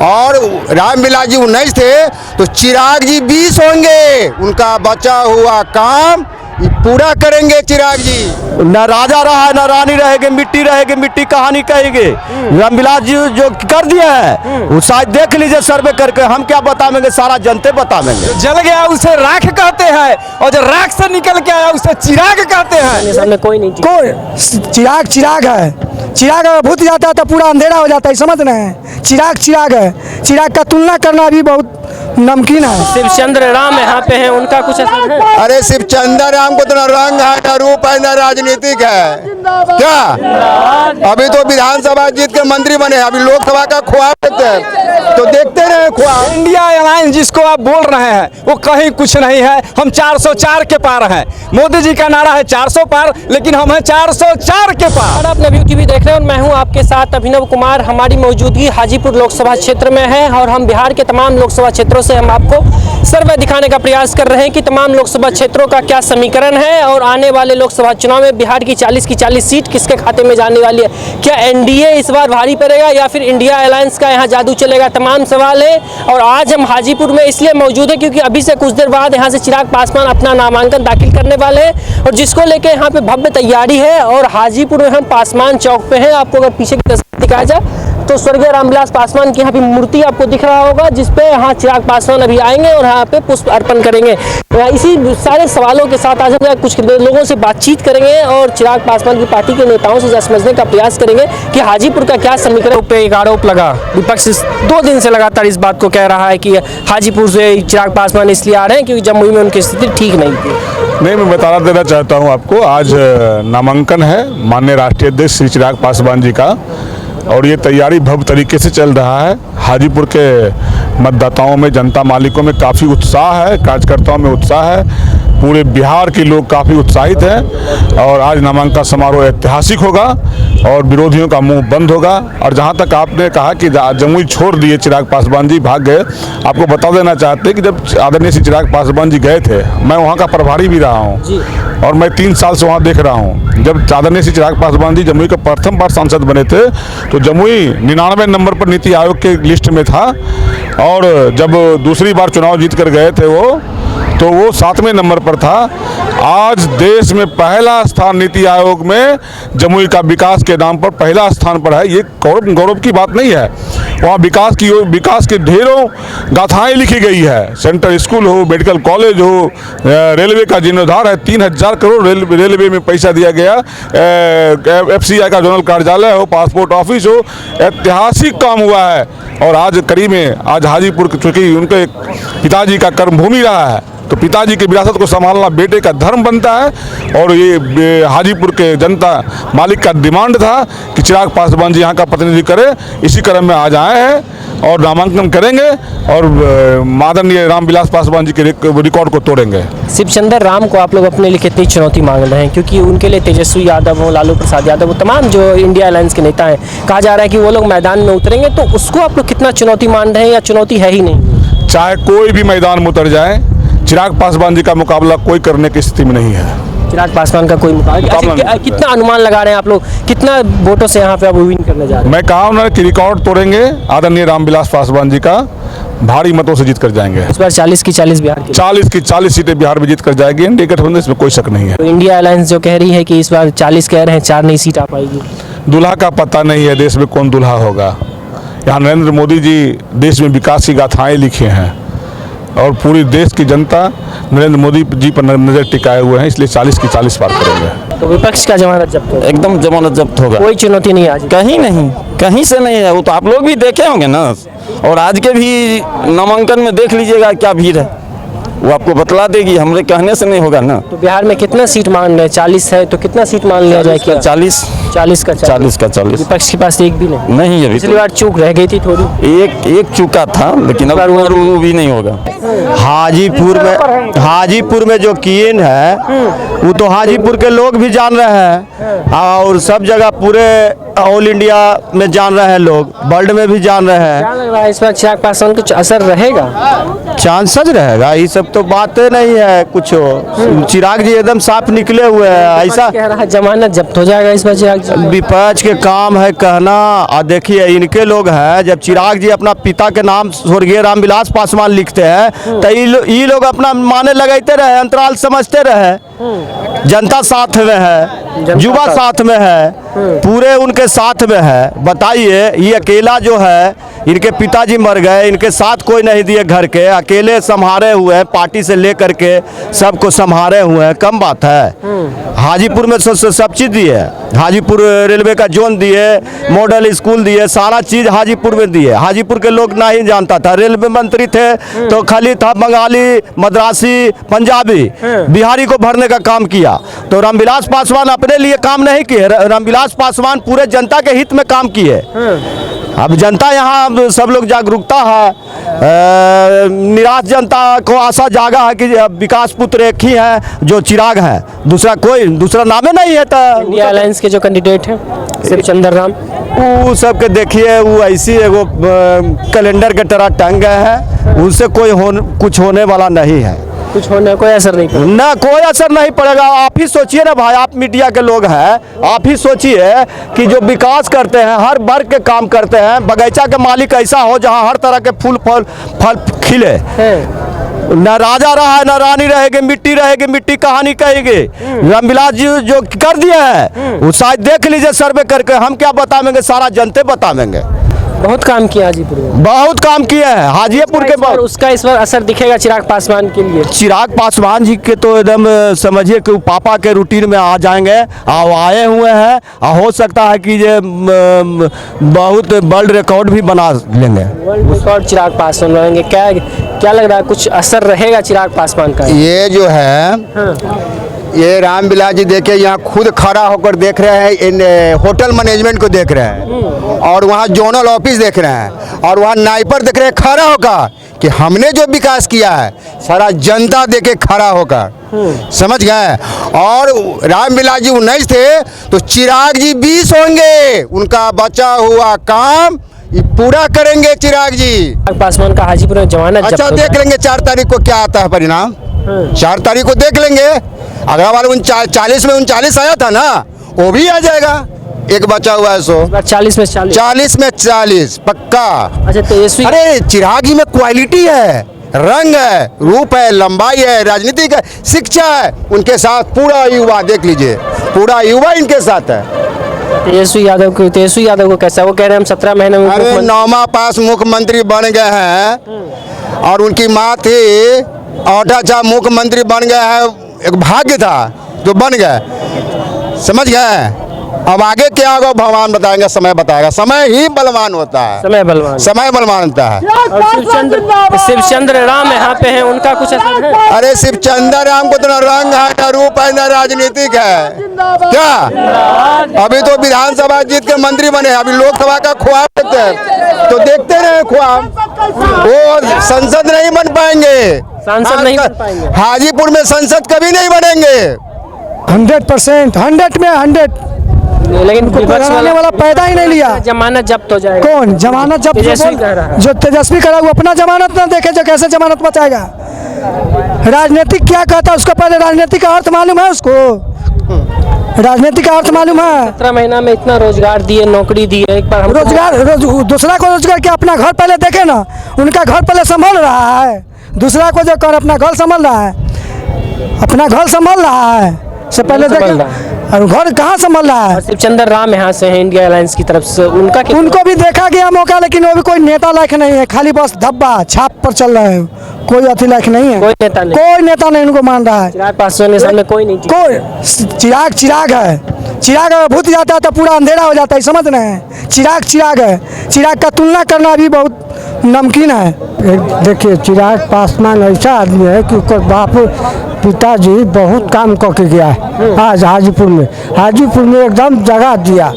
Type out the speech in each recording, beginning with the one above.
और रामविलास जी 19 थे तो चिराग जी 20 होंगे। उनका बचा हुआ काम ये पूरा करेंगे चिराग जी। न राजा रहा है न रानी रहेगी, मिट्टी कहानी कहेगी। रामविलास जी जो कर दिया है वो शायद देख लीजिए सर्वे करके, हम क्या बताएंगे, सारा जनते बताएंगे। जल गया उसे राख कहते हैं और जो राख से निकल के आया उसे चिराग कहते हैं। सामने कोई नहीं, चिराग है। चिराग भूत जाता है तो पूरा अंधेरा हो जाता है, समझ रहे हैं। चिराग है। चिराग का तुलना करना भी बहुत नमकीन है। शिवचंद्र राम यहाँ पे हैं, उनका कुछ असर है? अरे शिवचंद्र राम को तो न रंग है न रूप है न राजनीतिक है क्या। अभी तो विधानसभा जीत के मंत्री बने, अभी लोकसभा का ख्वाब देखते हैं तो देखते रहे ख्वाब। इंडिया अलायंस जिसको आप बोल रहे हैं वो कहीं कुछ नहीं है। हम 404 के पार हैं। मोदी जी का नारा है 400 पार, लेकिन हम हैं 404 के पार। आप नवयुग टीवी देख रहे हैं और मैं हूं आपके साथ अभिनव कुमार। हमारी मौजूदगी हाजीपुर लोकसभा क्षेत्र में है और हम बिहार के तमाम लोकसभा क्षेत्रों से हम आपको सर्वे दिखाने का प्रयास कर रहे हैं कि तमाम लोकसभा क्षेत्रों का क्या समीकरण है और आने वाले लोकसभा चुनाव में बिहार की 40 की 40 सीट किसके खाते में जाने वाली है। क्या एनडीए इस बार भारी पड़ेगा या फिर इंडिया अलायंस का यहाँ जादू चलेगा, तमाम सवाल है। और आज हम हाजीपुर में इसलिए मौजूद है क्योंकि अभी से कुछ देर बाद यहाँ से चिराग पासवान अपना नामांकन दाखिल करने वाले हैं और जिसको लेकर यहाँ पे भव्य तैयारी है। और हाजीपुर में हम पासवान चौक पे हैं। आपको अगर पीछे की तस्वीर दिखाया जाए तो स्वर्गीय रामविलास पासवान की यहाँ पे मूर्ति आपको दिख रहा होगा, जिसपे यहाँ चिराग पासवान अभी आएंगे और यहाँ पे पुष्प अर्पण करेंगे। इसी सारे सवालों के साथ आज हम कुछ लोगों से बातचीत करेंगे और चिराग पासवान की पार्टी के नेताओं से समझने का प्रयास करेंगे कि हाजीपुर का क्या समीकरण पे एक आरोप लगा। विपक्ष 2 दिन से लगातार इस बात को कह रहा है कि हाजीपुर से चिराग पासवान इसलिए आ रहे हैं क्योंकि जमुई में उनकी स्थिति ठीक नहीं थी। नहीं, मैं बता देना चाहता हूँ आपको, आज नामांकन है माननीय राष्ट्रीय अध्यक्ष श्री चिराग पासवान जी का और ये तैयारी भव्य तरीके से चल रहा है। हाजीपुर के मतदाताओं में, जनता मालिकों में काफ़ी उत्साह है, कार्यकर्ताओं में उत्साह है। पूरे बिहार के लोग काफ़ी उत्साहित हैं और आज नामांकन समारोह ऐतिहासिक होगा और विरोधियों का मुंह बंद होगा। और जहां तक आपने कहा कि जमुई छोड़ दिए चिराग पासवान जी, भाग गए, आपको बता देना चाहते हैं कि जब आदरणीय श्री चिराग पासवान जी गए थे, मैं वहां का प्रभारी भी रहा हूं और मैं 3 साल से वहां देख रहा हूं। जब आदरणीय श्री चिराग पासवान जी जमुई का प्रथम बार सांसद बने थे तो जमुई 99 नंबर पर नीति आयोग के लिस्ट में था और जब दूसरी बार चुनाव जीत कर गए थे वो 7वें नंबर पर था। आज देश में पहला स्थान नीति आयोग में जमुई का विकास के नाम पर पहला स्थान पर है। ये गौरव की बात नहीं है। वहाँ विकास की ढेरों गाथाएं लिखी गई है। सेंट्रल स्कूल हो, मेडिकल कॉलेज हो, रेलवे का जीर्णोद्धार है, 3000 करोड़ रेलवे में पैसा दिया गया, FCI का जोनल कार्यालय हो, पासपोर्ट ऑफिस हो, ऐतिहासिक काम हुआ है। और आज करीब में आज हाजीपुर चूँकि उनके पिताजी का कर्मभूमि रहा है तो पिताजी की विरासत को संभालना बेटे का धर्म बनता है और ये हाजीपुर के जनता मालिक का डिमांड था कि चिराग पासवान जी यहाँ का प्रतिनिधि करे। इसी क्रम में आज आए हैं और नामांकन करेंगे और आदरणीय रामविलास पासवान जी के रिकॉर्ड को तोड़ेंगे। शिवचंद्र राम को आप लोग अपने लिए कितनी चुनौती मांग रहे हैं, क्योंकि उनके लिए तेजस्वी यादव हो, लालू प्रसाद यादव हो, तमाम जो इंडिया अलायंस के नेता हैं, कहा जा रहा है कि वो लोग मैदान में उतरेंगे, तो उसको आप लोग कितना चुनौती मान रहे हैं या चुनौती है ही नहीं? चाहे कोई भी मैदान में उतर जाए, चिराग पासवान जी का मुकाबला कोई करने की स्थिति में नहीं है। चिराग पासवान का कोई मुकाबला कितना अनुमान लगा रहे हैं आप लोग, कितना वोटों से यहाँ पे आप विन करने जा रहे हैं? मैं कहा उन्होंने कि रिकॉर्ड तोड़ेंगे, आदरणीय रामविलास पासवान जी का भारी मतों से जीत कर जाएंगे। इस बार 40 की 40 बिहार की 40 की 40 सीटें बिहार में जीत कर जाएगी। एनडीए गठबंधन, इसमें कोई शक नहीं है। तो इंडिया अलायंस जो कह रही है कि इस बार 40 कह रहे हैं, 4 नई सीट आ पाएगी। दूल्हा का पता नहीं है देश में कौन दूल्हा होगा। यहाँ नरेंद्र मोदी जी देश में विकास की गाथाएं लिखे हैं और पूरी देश की जनता नरेंद्र मोदी जी पर नजर टिकाए हुए हैं, इसलिए 40 की 40 पार करेंगे। तो विपक्ष का जमानत जब्त होगा? एकदम जमानत जब्त होगा। कोई चुनौती नहीं आज? कहीं नहीं, कहीं से नहीं है। वो तो आप लोग भी देखे होंगे ना, और आज के भी नामांकन में देख लीजिएगा क्या भीड़ है, वो आपको बतला देगी। हमरे कहने से नहीं होगा ना। तो बिहार में कितना सीट मान रहे हैं? 40 है तो कितना सीट मान लिया जाए? क्या 40 का 40। विपक्ष के पास एक भी नहीं है। पिछली बार चूक रह गई थी थोड़ी, एक चूका था, लेकिन अब वो भी नहीं होगा। हाजीपुर में जो कीन है वो तो हाजीपुर के लोग भी जान रहे हैं और सब जगह पूरे ऑल इंडिया में जान रहे हैं लोग, वर्ल्ड में भी जान रहे हैं। क्या लग रहा है इस बार चिराग पासवान कुछ असर रहेगा? चांसेस रहेगा, ये सब तो बातें नहीं है कुछ। चिराग जी एकदम साफ निकले हुए हैं। ऐसा कह रहा है जमानत जब्त हो जाएगा इस बार चिराग जी। विपक्ष के काम है कहना। और देखिए इनके लोग हैं, जब चिराग जी अपना पिता के नाम स्वर्गीय रामविलास पासवान लिखते हैं तो ये लोग अपना माने लगाते रहे, अंतराल समझते रहे। जनता साथ में है, युवा साथ में है, पूरे उनके साथ में है। बताइए ये अकेला जो है, इनके पिताजी मर गए, इनके साथ कोई नहीं दिए घर के, अकेले संभाले हुए हैं, पार्टी से लेकर के सबको संभाले हुए हैं। कम बात है। हाजीपुर में सब चीज़ दिए, हाजीपुर रेलवे का जोन दिए, मॉडल स्कूल दिए, सारा चीज़ हाजीपुर में दिए। हाजीपुर के लोग नहीं जानता था, रेलवे मंत्री थे तो खाली था बंगाली, मद्रासी, पंजाबी, बिहारी को भरने का काम किया। तो रामविलास पासवान अपने लिए काम नहीं किए, रामविलास पासवान पूरे जनता के हित में काम किए। अब जनता यहाँ सब लोग जागरूकता है, निराश जनता को आशा जागा है कि विकास पुत्र एक ही है जो चिराग है, दूसरा नामे नहीं है। तो इंडिया अलायंस के जो कैंडिडेट हैं शिवचंद्र राम, वो सबके देखिए वो ऐसी एगो कैलेंडर के तरह टंग गए हैं, उनसे कुछ होने वाला नहीं है। कुछ होने कोई असर नहीं पड़ेगा। ना कोई असर नहीं पड़ेगा। आप ही सोचिए ना भाई, आप मीडिया के लोग हैं, आप ही सोचिए कि जो विकास करते हैं, हर वर्ग के काम करते हैं, बगीचा के मालिक ऐसा हो जहां हर तरह के फल खिले। न राजा रहा है, न रानी रहेगी, मिट्टी कहानी कहेगी। रामविलास जी जो कर दिया है वो शायद देख लीजिए सर्वे करके, हम क्या बताएंगे, सारा जनते बताएंगे। बहुत काम किया हाजीपुर में, बहुत काम किए हैं हाजीपुर के। उसका इस बार असर दिखेगा चिराग पासवान के लिए। चिराग पासवान जी के तो एकदम समझिए कि पापा के रूटीन में आ जाएंगे, आए हुए हैं। हो सकता है कि ये बहुत वर्ल्ड रिकॉर्ड भी बना लेंगे। वर्ल्ड रिकॉर्ड चिराग पासवान रहेंगे। क्या लग रहा है कुछ असर रहेगा चिराग पासवान का? ये जो है ये रामविलास जी देखे यहाँ खुद खड़ा होकर देख रहे हैं, इन होटल मैनेजमेंट को देख रहे हैं, और वहाँ जोनल ऑफिस देख रहे हैं, और वहाँ नाइपर देख रहे हैं खड़ा होकर कि हमने जो विकास किया है सारा जनता देखे खड़ा होकर। समझ गए? और रामविलास जी 19 थे तो चिराग जी 20 होंगे। उनका बचा हुआ काम ये पूरा करेंगे चिराग जी। पासवान का हाजीपुर में जमानत अच्छा देख लेंगे 4 तारीख को क्या आता है परिणाम। 4 तारीख को देख लेंगे। अगला वाला 40 में 39 आया था ना, वो भी आ जाएगा। एक बचा हुआ है 40 में 40 पक्का। अच्छा तेजस्वी, अरे चिराग जी में क्वालिटी है, रंग है, रूप है, लंबाई है, राजनीतिक है, शिक्षा है। उनके साथ पूरा युवा देख लीजिए, पूरा युवा इनके साथ है। तेजस्वी यादव को कैसा? वो कह रहे हैं हम 17 महीने में। अरे 9वां पास मुख्यमंत्री बन गए हैं, और उनकी माँ थी 8वां मुख्यमंत्री बन गया है। एक भाग्य था जो बन गए। समझ गए? अब आगे क्या होगा भगवान बताएंगे, समय बताएगा। समय ही बलवान होता है, समय बलवान होता है। और शिवचंद्र राम यहाँ पे हैं, उनका कुछ असर है? अरे शिवचंद्र राम को तो न रंग है, न रूप है, न राजनीतिक है। क्या अभी तो विधानसभा जीत के मंत्री बने, अभी लोकसभा का ख्वाब देखते हैं तो देखते रहे ख्वाब। वो संसद नहीं बन पाएंगे, सांसद नहीं बन पाएंगे। हाजीपुर में संसद कभी नहीं बनेंगे। 100%, 100 में 100। लेकिन बनाने वाला पैदा ही नहीं लिया। जमानत जब्त हो जाएगा। कौन जमानत जब्त? तेजस्वी कह रहा है। जो तेजस्वी करा वो अपना जमानत ना देखे, जो कैसे जमानत बचाएगा? राजनीतिक क्या कहता है उसको पहले राजनीतिक का अर्थ मालूम है उसको? राजनीतिक का अर्थ मालूम है? 17 महीना में इतना रोजगार दिए, नौकरी दिए। एक बार दूसरा को रोजगार क्या? अपना घर पहले देखे ना, उनका घर पहले संभाल रहा है। दूसरा को जो कर अपना घर संभाल रहा है, अपना घर संभाल रहा है से पहले देखे। और घर कहाँ संभाल रहा है? शिवचंद्र राम यहाँ से हैं इंडिया अलायंस की तरफ से, उनको भी देखा गया मौका, लेकिन वो भी कोई नेता लायक नहीं है, खाली बस धब्बा छाप पर चल रहे हैं, कोई अति लायक नहीं है। कोई नेता नहीं उनको मान रहा है। चिराग पासवान के सामने कोई नहीं, चिराग है। चिराग भूत जाता है तो पूरा अंधेरा हो जाता है, समझ रहे हैं? चिराग है। चिराग का तुलना करना भी बहुत नमकीन है। देखिए चिराग पासवान ऐसा आदमी है कि उसका बाप पिताजी बहुत काम करके गया है। आज हाजीपुर में एकदम जगह दिया।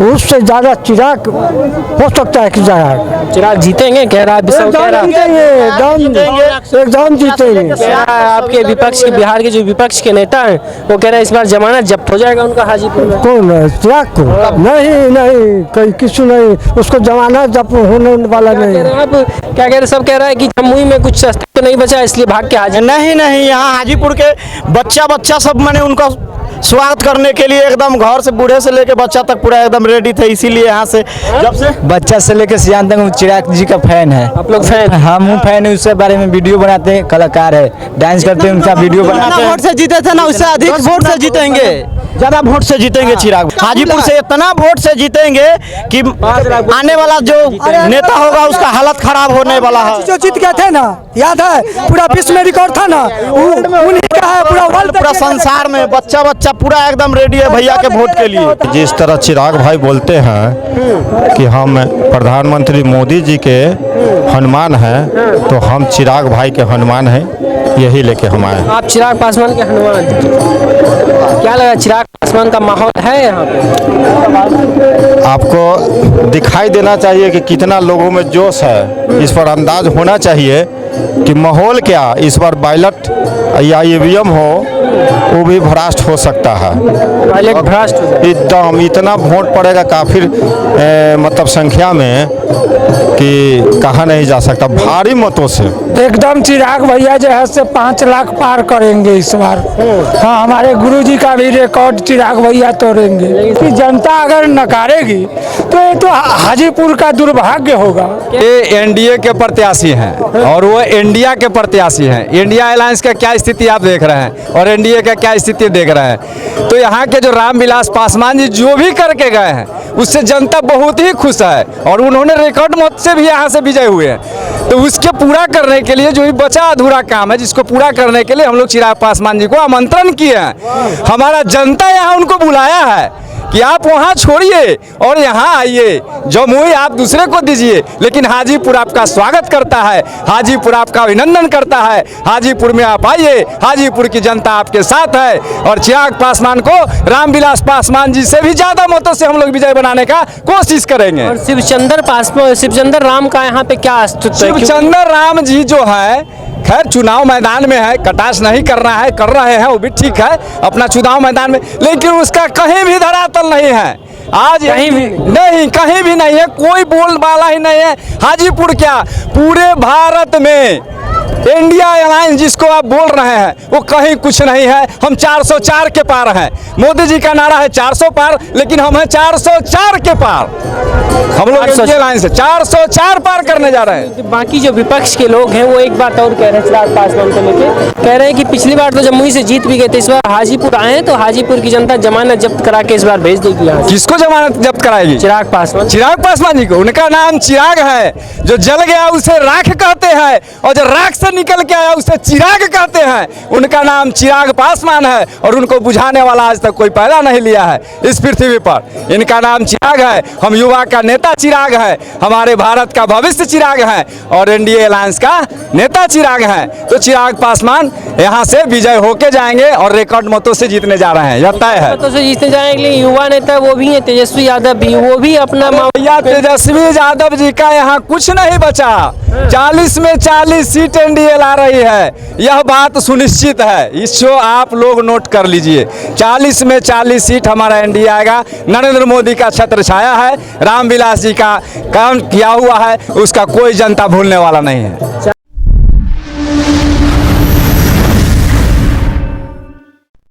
उससे ज़्यादा चिराग हो सकता है कि जगह चिराग जीतेंगे कह रहा है एकदम जीतेंगे। आपके विपक्ष के बिहार के जो विपक्ष के नेता हैं वो कह रहे हैं इस बार जमानत जब्त हो जाएगा उनका हाजीपुर में। कौन है चिराग को? नहीं कहीं किसी नहीं, उसको जमानत जब्त होने वाला नहीं है। आप क्या कह रहे, सब कह रहा है कि जमुई में कुछ सस्ता तो नहीं बचा इसलिए भाग के हाजिर। नहीं यहाँ हाजीपुर के बच्चा सब मैंने उनका स्वागत करने के लिए एकदम घर से बूढ़े से लेके बच्चा तक पूरा एकदम रेडी थे। इसीलिए यहाँ से जब से बच्चा से लेकर सियान तक चिराग जी का फैन है। आप लोग फैन? हम फैन है, उसके बारे में वीडियो बनाते हैं, कलाकार है, डांस करते हैं, उनका वीडियो बनाते हैं। वोट से जीते थे ना, उससे अधिक वोट से जीतेंगे, ज़्यादा वोट से जीतेंगे चिराग। हाजीपुर से इतना वोट से जीतेंगे कि आने वाला जो नेता होगा उसका हालत खराब होने वाला है। जो जीत गए थे ना, याद है पूरा विश्व में रिकॉर्ड था ना, उन्हीं का है पूरा वर्ल्ड, पूरा संसार में बच्चा पूरा एकदम रेडी है भैया के वोट के लिए। जिस तरह चिराग भाई बोलते हैं कि हम प्रधानमंत्री मोदी जी के हनुमान हैं, तो हम चिराग भाई के हनुमान हैं, यही लेके हम आए। आप चिराग पासवान के हनुमान, क्या लगा चिराग पासवान का माहौल है यहाँ पे? आपको दिखाई देना चाहिए कि कितना लोगों में जोश है, इस पर अंदाज होना चाहिए कि माहौल क्या इस बार बैलेट या ईवीएम हो वो भी भ्रष्ट हो सकता है। बैलेट भ्रष्ट एकदम इतना वोट पड़ेगा काफी मतलब संख्या में कि कहा नहीं जा सकता, भारी मतों से। एकदम चिराग भैया जो है से 5 लाख पार करेंगे इस बार। हाँ, हमारे गुरुजी का भी रिकॉर्ड चिराग भैया तोड़ेंगे। कि जनता अगर नकारेगी तो ये तो हाजीपुर का दुर्भाग्य होगा। ये एनडीए के प्रत्याशी हैं और वो इंडिया के प्रत्याशी हैं। इंडिया अलायंस का क्या स्थिति आप देख रहे हैं और एनडीए का क्या स्थिति देख रहे हैं। तो यहाँ के जो रामविलास पासवान जी जो भी करके गए हैं उससे जनता बहुत ही खुश है और उन्होंने रिकॉर्ड मत से भी यहाँ से विजय हुए हैं। तो उसके पूरा करने के लिए जो भी बचा अधूरा काम है, जिसको पूरा करने के लिए हम लोग चिराग पासवान जी को आमंत्रण किए हैं। हमारा जनता यहाँ उनको बुलाया है कि आप वहाँ छोड़िए और यहाँ आइए, जमुई आप दूसरे को दीजिए, लेकिन हाजीपुर आपका स्वागत करता है, हाजीपुर आपका अभिनंदन करता है। हाजीपुर में आप आइए, हाजीपुर की जनता आपके साथ है और चिराग पासवान को रामविलास पासवान जी से भी ज़्यादा मतों से हम लोग विजय बनाने का कोशिश करेंगे। और शिवचंद्र राम का यहाँ पे क्या अस्तित्व है? शिवचंद्र राम जी जो है, खैर चुनाव मैदान में है, कटाक्ष नहीं करना है, कर रहे हैं वो भी ठीक है अपना चुनाव मैदान में, लेकिन उसका कहीं भी धरातल नहीं है। आज कहीं भी कहीं भी नहीं है, कोई बोल वाला ही नहीं है। हाजीपुर क्या पूरे भारत में इंडिया अलायंस जिसको आप बोल रहे हैं वो कहीं कुछ नहीं है। हम 404 के पार हैं। मोदी जी का नारा है 400 पार, लेकिन हम हैं 404 के पार। हम लोग इंडिया अलायंस से 404 पार करने जा रहे हैं। बाकी जो विपक्ष के लोग हैं वो एक बात और कह रहे हैं चिराग पासवान को लेके, कह रहे हैं कि पिछली बार तो जमुई से जीत भी गए थे, इस बार हाजीपुर आए तो हाजीपुर की जनता जमानत जब्त करा के इस बार भेज देगी। किसको जमानत जब्त कराएगी? चिराग पासवान जी को। उनका नाम चिराग है। जो जल गया उसे राख कहते हैं और जो राख से निकल के आया उसे चिराग कहते हैं। उनका नाम चिराग पासवान है और उनको बुझाने वाला आज तक कोई पैदा नहीं लिया है इस पृथ्वी पर। इनका नाम चिराग है। हम युवा का नेता चिराग है, हमारे भारत का भविष्य चिराग है और एनडीए अलायंस का नेता चिराग है। तो चिराग पासवान यहाँ से विजय होके जाएंगे और रिकॉर्ड मतों से जीतने जा रहे हैं, यह तय है। मतों से जीतने जाएंगे। युवा नेता वो भी है तेजस्वी यादव भी, वो भी अपना तेजस्वी यादव जी का यहाँ कुछ नहीं बचा। 40 में 40 सीट एनडीए ला रही है, यह बात सुनिश्चित है। इसको आप लोग नोट कर लीजिए। 40 में 40 सीट हमारा एनडीए आएगा। नरेंद्र मोदी का छत्र छाया है, रामविलास जी का काम किया हुआ है, उसका कोई जनता भूलने वाला नहीं है।